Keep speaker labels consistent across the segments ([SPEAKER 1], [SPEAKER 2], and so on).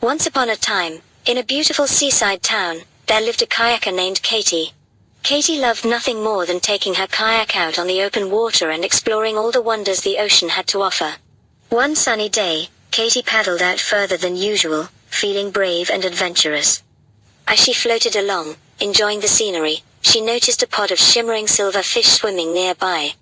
[SPEAKER 1] Once upon a time, in a beautiful seaside town, there lived a kayaker named Katie. Katie loved nothing more than taking her kayak out on the open water and exploring all the wonders the ocean had to offer. One sunny day, Katie paddled out further than usual, feeling brave and adventurous. As she floated along, enjoying the scenery, she noticed a pod of shimmering silver fish swimming nearby.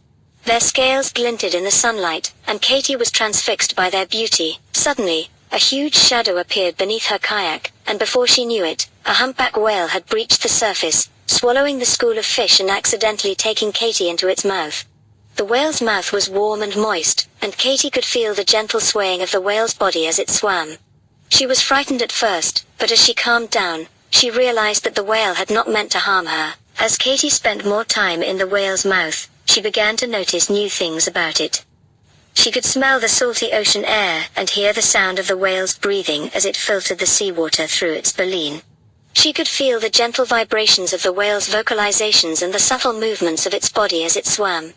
[SPEAKER 1] Their scales glinted in the sunlight, and Katie was transfixed by their beauty. Suddenly, a huge shadow appeared beneath her kayak, and before she knew it, a humpback whale had breached the surface, swallowing the school of fish and accidentally taking Katie into its mouth. The whale's mouth was warm and moist, and Katie could feel the gentle swaying of the whale's body as it swam. She was frightened at first, but as she calmed down, she realized that the whale had not meant to harm her. As Katie spent more time in the whale's mouth, she began to notice new things about it. She could smell the salty ocean air and hear the sound of the whale's breathing as it filtered the seawater through its baleen. She could feel the gentle vibrations of the whale's vocalizations and the subtle movements of its body as it swam.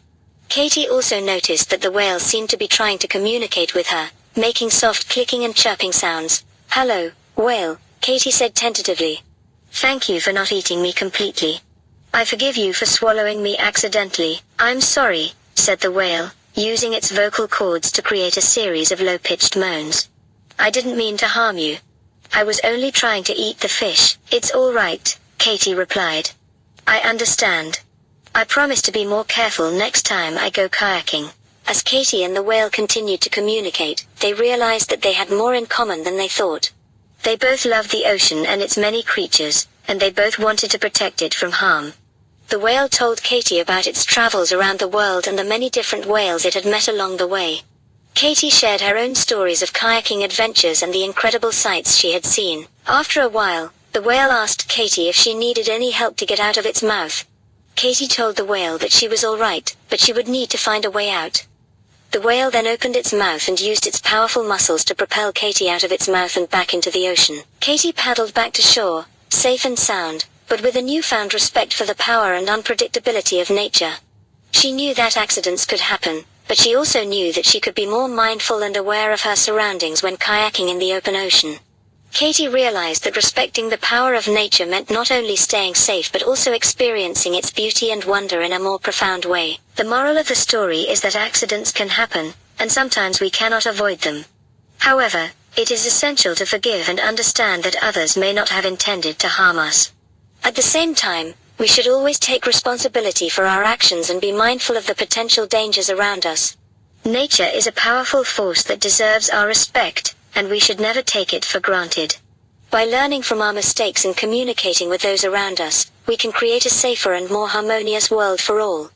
[SPEAKER 1] Katie also noticed that the whale seemed to be trying to communicate with her, making soft clicking and chirping sounds. "Hello, whale," Katie said tentatively. "Thank you for not eating me completely. I forgive you for swallowing me accidentally." "I'm sorry," said the whale, using its vocal cords to create a series of low-pitched moans. "I didn't mean to harm you. I was only trying to eat the fish." "It's all right," Katie replied. "I understand. I promise to be more careful next time I go kayaking." As Katie and the whale continued to communicate, they realized that they had more in common than they thought. They both loved the ocean and its many creatures, and they both wanted to protect it from harm. The whale told Katie about its travels around the world and the many different whales it had met along the way. Katie shared her own stories of kayaking adventures and the incredible sights she had seen. After a while, the whale asked Katie if she needed any help to get out of its mouth. Katie told the whale that she was all right, but she would need to find a way out. The whale then opened its mouth and used its powerful muscles to propel Katie out of its mouth and back into the ocean. Katie paddled back to shore, safe and sound, but with a newfound respect for the power and unpredictability of nature. She knew that accidents could happen, but she also knew that she could be more mindful and aware of her surroundings when kayaking in the open ocean. Katie realized that respecting the power of nature meant not only staying safe but also experiencing its beauty and wonder in a more profound way. The moral of the story is that accidents can happen, and sometimes we cannot avoid them. However, it is essential to forgive and understand that others may not have intended to harm us. At the same time, we should always take responsibility for our actions and be mindful of the potential dangers around us. Nature is a powerful force that deserves our respect, and we should never take it for granted. By learning from our mistakes and communicating with those around us, we can create a safer and more harmonious world for all.